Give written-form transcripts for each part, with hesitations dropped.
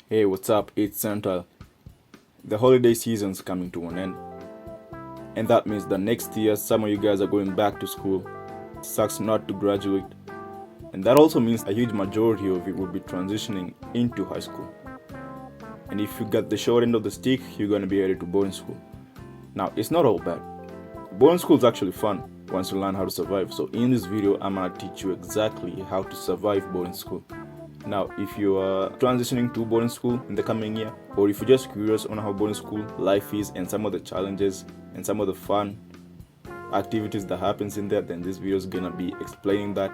Hey, what's up? It's Central. The holiday season's coming to an end, and that means that next year some of you guys are going back to school. Sucks not to graduate, and that also means a huge majority of you will be transitioning into high school. And if you got the short end of the stick, you're gonna be headed to boarding school. Now, it's not all bad. Boarding school is actually fun once you learn how to survive. So in this video, I'm gonna teach you exactly how to survive boarding school. Now, if you are transitioning to boarding school in the coming year, or if you're just curious on how boarding school life is and some of the challenges and some of the fun activities that happens in there, then this video is gonna be explaining that.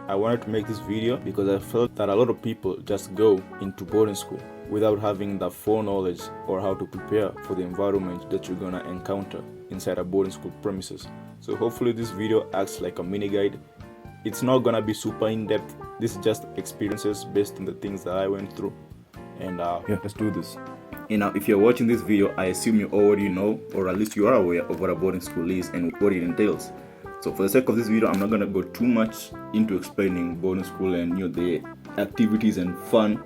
I wanted to make this video because I felt that a lot of people just go into boarding school without having the foreknowledge or how to prepare for the environment that you're gonna encounter inside a boarding school premises. So hopefully this video acts like a mini guide. It's not gonna be super in-depth. This is just experiences based on the things that I went through. And yeah, let's do this. And now, if you're watching this video, I assume you already know, or at least you are aware of what a boarding school is and what it entails. So for the sake of this video, I'm not gonna go too much into explaining boarding school and the activities and fun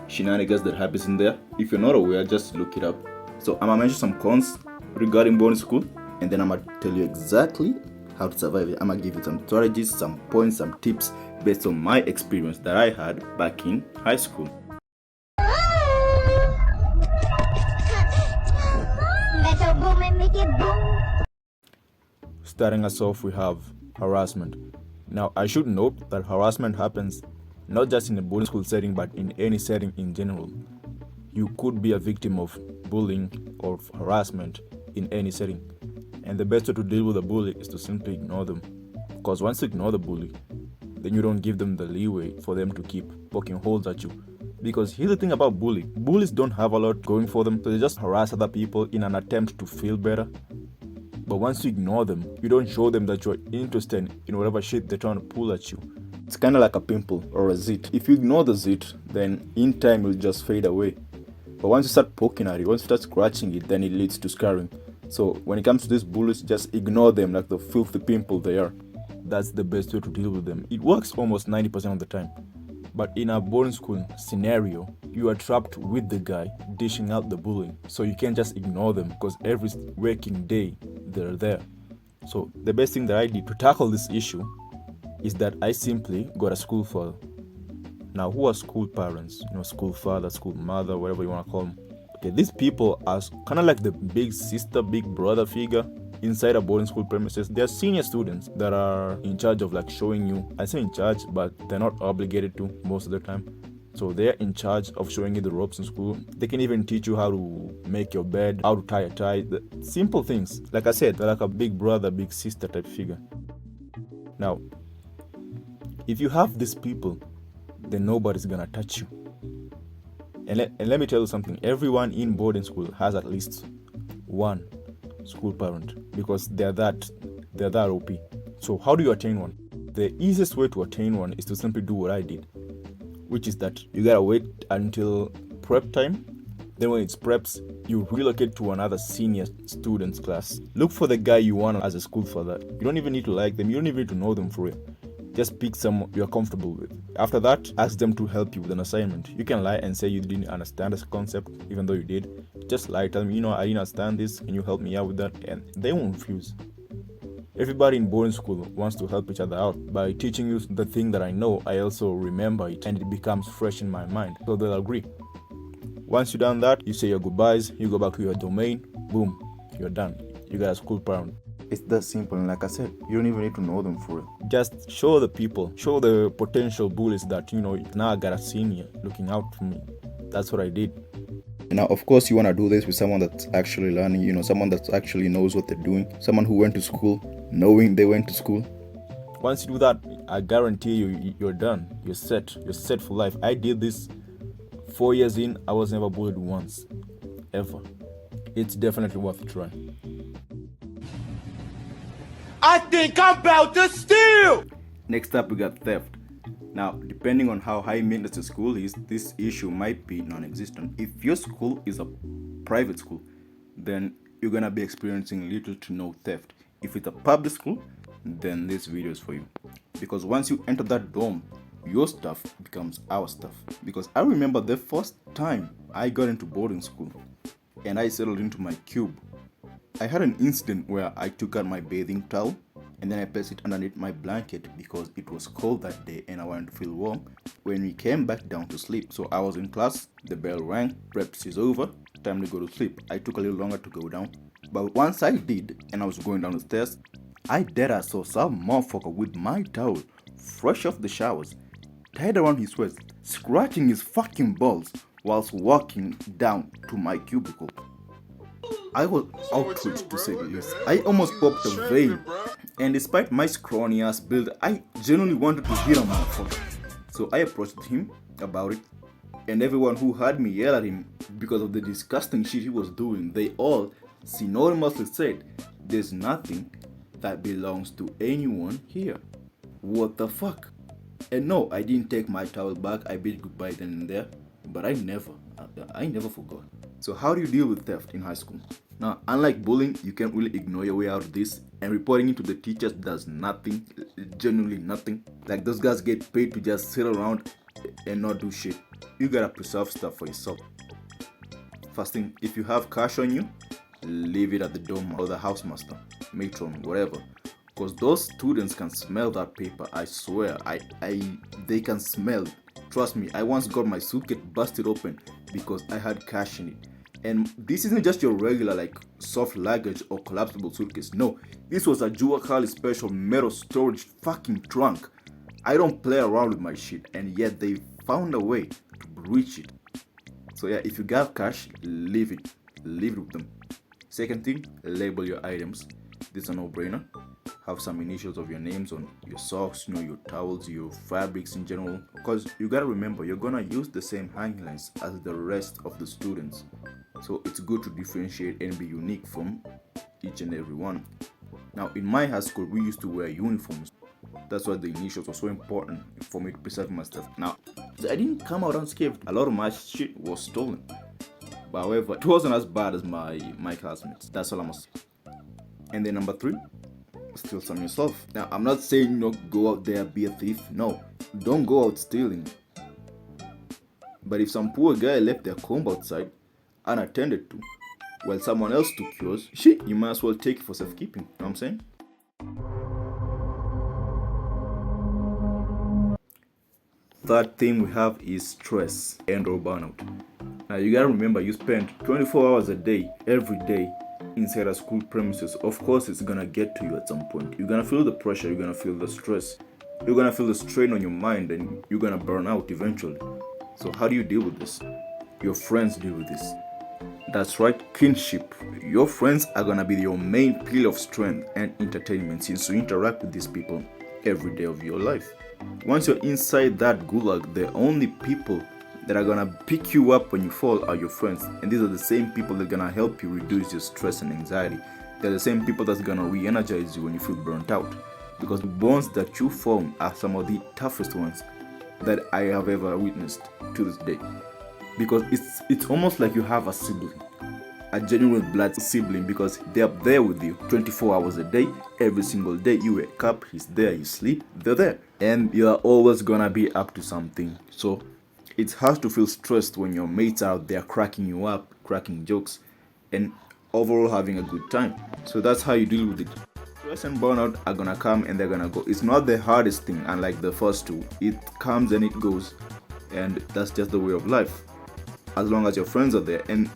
shenanigans that happens in there. If you're not aware, just look it up. So I'm gonna mention some cons regarding boarding school, and then I'm gonna tell you exactly how to survive it. I'm gonna give you some strategies, some points, some tips based on my experience that I had back in high school. Starting us off, we have harassment. Now, I should note that harassment happens not just in a boarding school setting, but in any setting in general. You could be a victim of bullying or harassment in any setting. And the best way to deal with a bully is to simply ignore them. Because once you ignore the bully, then you don't give them the leeway for them to keep poking holes at you. Because here's the thing about bullies don't have a lot going for them, so they just harass other people in an attempt to feel better. But once you ignore them, you don't show them that you're interested in whatever shit they're trying to pull at you. It's kind of like a pimple or a zit. If you ignore the zit, then in time it'll just fade away. But once you start poking at it, once you start scratching it, then it leads to scarring. So when it comes to these bullies, just ignore them like the filthy pimple they are. That's the best way to deal with them. It works almost 90% of the time. But in a boarding school scenario, you are trapped with the guy dishing out the bullying. So you can't just ignore them because every working day they're there. So the best thing that I did to tackle this issue is that I simply got a school father. Now, who are school parents? School father, school mother, whatever you want to call them. Okay, these people are kind of like the big sister, big brother figure inside a boarding school premises. They're senior students that are in charge of showing you. I say in charge, but they're not obligated to most of the time. So they're in charge of showing you the ropes in school. They can even teach you how to make your bed, how to tie a tie, the simple things. Like I said, they're like a big brother, big sister type figure. Now, if you have these people, then nobody's gonna touch you. And let me tell you something. Everyone in boarding school has at least one school parent because they're that OP. So how do you attain one? The easiest way to attain one is to simply do what I did, which is that you gotta wait until prep time. Then when it's preps, you relocate to another senior student's class. Look for the guy you want as a school father. You don't even need to like them. You don't even need to know them for real. Just pick someone you're comfortable with. After that, ask them to help you with an assignment. You can lie and say you didn't understand this concept, even though you did. Just lie, tell them, I didn't understand this, can you help me out with that? And they won't refuse. Everybody in boarding school wants to help each other out. By teaching you the thing that I know, I also remember it and it becomes fresh in my mind. So they'll agree. Once you've done that, you say your goodbyes, you go back to your domain, boom, you're done. You got a school parent. It's that simple, and like I said, you don't even need to know them for it. Just show the people, show the potential bullies that, now I got a senior looking out for me. That's what I did. Now, of course, you want to do this with someone that's actually learning, someone that actually knows what they're doing, someone who went to school, knowing they went to school. Once you do that, I guarantee you're done. You're set for life. I did this 4 years in. I was never bullied once, ever. It's definitely worth a try. I think I'm about to steal! Next up, we got theft. Now, depending on how high maintenance the school is, this issue might be non-existent. If your school is a private school, then you're gonna be experiencing little to no theft. If it's a public school, then this video is for you. Because once you enter that dorm, your stuff becomes our stuff. Because I remember the first time I got into boarding school and I settled into my cube, I had an incident where I took out my bathing towel and then I placed it underneath my blanket because it was cold that day and I wanted to feel warm when we came back down to sleep. So I was in class, the bell rang, preps is over, time to go to sleep. I took a little longer to go down, but once I did and I was going down the stairs, I saw some motherfucker with my towel, fresh off the showers, tied around his waist, scratching his fucking balls whilst walking down to my cubicle. I was outraged to say the least. I almost popped a vein, and despite my scrawny ass build, I genuinely wanted to hit a motherfucker. So I approached him about it, and everyone who heard me yell at him because of the disgusting shit he was doing, they all synonymously said, "There's nothing that belongs to anyone here." What the fuck? And no, I didn't take my towel back. I bid goodbye then and there, but I never forgot. So how do you deal with theft in high school? Now, unlike bullying, you can't really ignore your way out of this, and reporting it to the teachers does nothing, genuinely nothing. Like, those guys get paid to just sit around and not do shit. You gotta preserve stuff for yourself. First thing, if you have cash on you, leave it at the dorm or the housemaster, matron, whatever. Because those students can smell that paper, I swear. They can smell. Trust me, I once got my suitcase busted open because I had cash in it. And this isn't just your regular like soft luggage or collapsible suitcase. No, this was a Jua Kali special metal storage fucking trunk. I don't play around with my shit, and yet they found a way to breach it. So yeah, if you got cash, leave it with them. Second thing, label your items. This is a no-brainer. Have some initials of your names on your socks, your towels, your fabrics in general, because you gotta remember you're gonna use the same hanging lines as the rest of the students. So it's good to differentiate and be unique from each and every one. Now in my high school, we used to wear uniforms. That's why the initials were so important for me to preserve my stuff. Now, I didn't come out unscathed. A lot of my shit was stolen. But however, it wasn't as bad as my classmates. That's all I must say. And then number 3, steal some yourself. Now, I'm not saying go out there, be a thief. No, don't go out stealing. But if some poor guy left their comb outside unattended to, while someone else took yours, shit, you might as well take it for safekeeping. You know what I'm saying? Third thing we have is stress and or burnout. Now you gotta remember, you spend 24 hours a day, every day, inside a school premises. Of course, it's gonna get to you at some point. You're gonna feel the pressure, you're gonna feel the stress, you're gonna feel the strain on your mind, and you're gonna burn out eventually. So how do you deal with this? Your friends deal with this. That's right, kinship. Your friends are gonna be your main pillar of strength and entertainment since you interact with these people every day of your life. Once you're inside that gulag, the only people that are gonna pick you up when you fall are your friends, and these are the same people that are gonna help you reduce your stress and anxiety. They're the same people that's gonna re-energize you when you feel burnt out, because the bonds that you form are some of the toughest ones that I have ever witnessed to this day, because it's almost like you have a sibling, a genuine blood sibling, because they're there with you 24 hours a day, every single day. You wake up, he's there, you sleep, they're there, and you're always gonna be up to something. So it's hard to feel stressed when your mates are out there cracking you up, cracking jokes, and overall having a good time. So that's how you deal with it. Stress and burnout are gonna come and they're gonna go. It's not the hardest thing, unlike the first two. It comes and it goes, and that's just the way of life, as long as your friends are there. And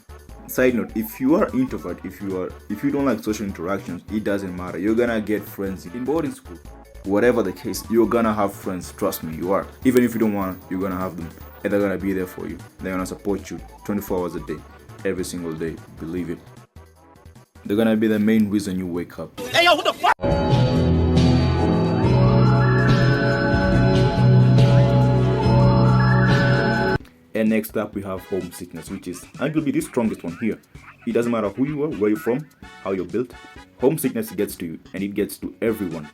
side note, if you are introvert, if you don't like social interactions, it doesn't matter. You're gonna get friends in boarding school. Whatever the case, you're gonna have friends. Trust me, you are. Even if you don't want, you're gonna have them, and they're gonna be there for you. They're gonna support you 24 hours a day, every single day. Believe it. They're gonna be the main reason you wake up. Hey yo, what the fuck? And next up we have homesickness, which is arguably the strongest one here. It doesn't matter who you are, where you're from, how you're built. Homesickness gets to you, and it gets to everyone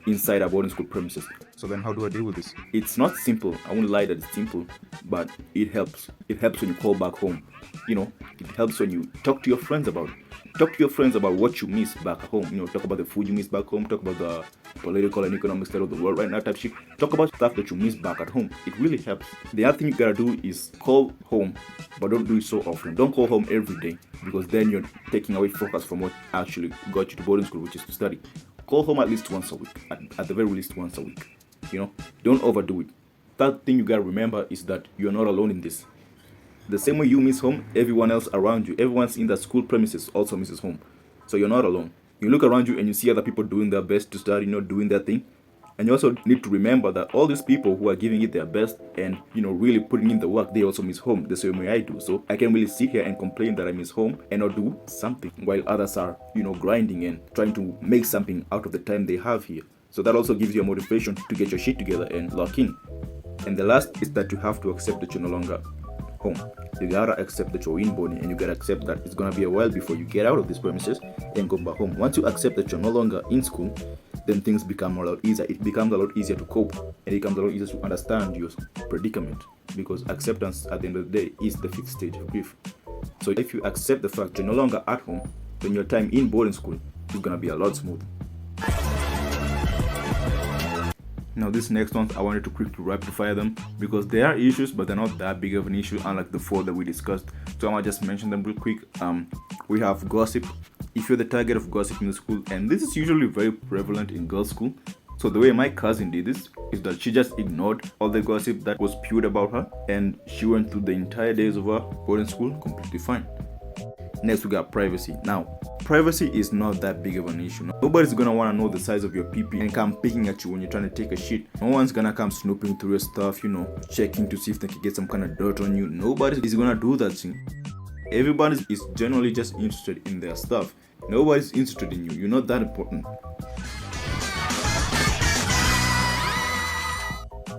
inside our boarding school premises. So then how do I deal with this? It's not simple. I won't lie that it's simple, but it helps. It helps when you call back home. It helps when you talk to your friends about it. Talk to your friends about what you miss back home. Talk about the food you miss back home. Talk about the political and economic state of the world right now type shit. Talk about stuff that you miss back at home. It really helps. The other thing you gotta do is call home, but don't do it so often. Don't call home every day, because then you're taking away focus from what actually got you to boarding school, which is to study. Call home at least once a week. At the very least once a week. Don't overdo it. Third thing you gotta remember is that you're not alone in this. The same way you miss home, everyone else around you, everyone's in the school premises also misses home. So you're not alone. You look around you and you see other people doing their best to study, doing their thing. And you also need to remember that all these people who are giving it their best and, really putting in the work, they also miss home the same way I do. So I can't really sit here and complain that I miss home and not do something while others are, grinding and trying to make something out of the time they have here. So that also gives you a motivation to get your shit together and lock in. And the last is that you have to accept that you're no longer home. You gotta accept that you're in boarding, and you gotta accept that it's gonna be a while before you get out of these premises and go back home. Once you accept that you're no longer in school, then things become a lot easier. It becomes a lot easier to cope, and it becomes a lot easier to understand your predicament, because acceptance at the end of the day is the fifth stage of grief. So if you accept the fact you're no longer at home, then your time in boarding school is gonna be a lot smoother. Now this next one, I wanted to quickly rapid fire them because they are issues, but they're not that big of an issue, unlike the 4 that we discussed. So I might just mention them real quick. We have gossip. If you're the target of gossip in the school, and this is usually very prevalent in girls' school. So the way my cousin did this is that she just ignored all the gossip that was spewed about her, and she went through the entire days of her boarding school completely fine. Next, we got privacy. Now, privacy is not that big of an issue. Nobody's gonna wanna know the size of your pee-pee and come picking at you when you're trying to take a shit. No one's gonna come snooping through your stuff, checking to see if they can get some kind of dirt on you. Nobody is gonna do that thing. Everybody is generally just interested in their stuff. Nobody's interested in you. You're not that important.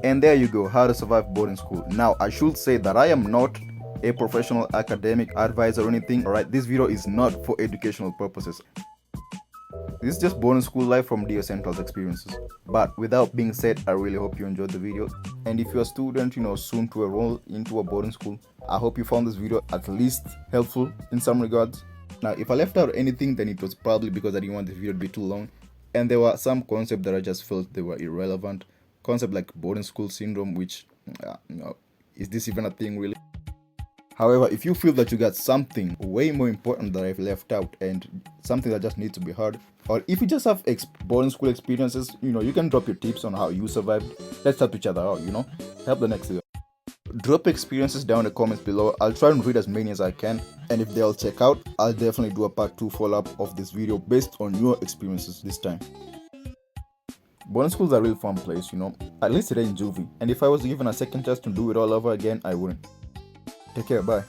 And there you go, how to survive boarding school. Now, I should say that I am not a professional academic advisor or anything. Alright, this video is not for educational purposes. This is just boarding school life from DO Central's experiences. But without being said, I really hope you enjoyed the video. And if you're a student, soon to enroll into a boarding school, I hope you found this video at least helpful in some regards. Now, if I left out anything, then it was probably because I didn't want the video to be too long. And there were some concepts that I just felt they were irrelevant. Concept like boarding school syndrome, which, is this even a thing really? However, if you feel that you got something way more important that I've left out and something that just needs to be heard, or if you just have boarding school experiences, you can drop your tips on how you survived. Let's help each other out, help the next video. Drop experiences down in the comments below. I'll try and read as many as I can, and if they all check out, I'll definitely do a part 2 follow-up of this video based on your experiences this time. Boarding school is a real fun place, at least today in juvie, and if I was given a second chance to do it all over again, I wouldn't. Take care, bye.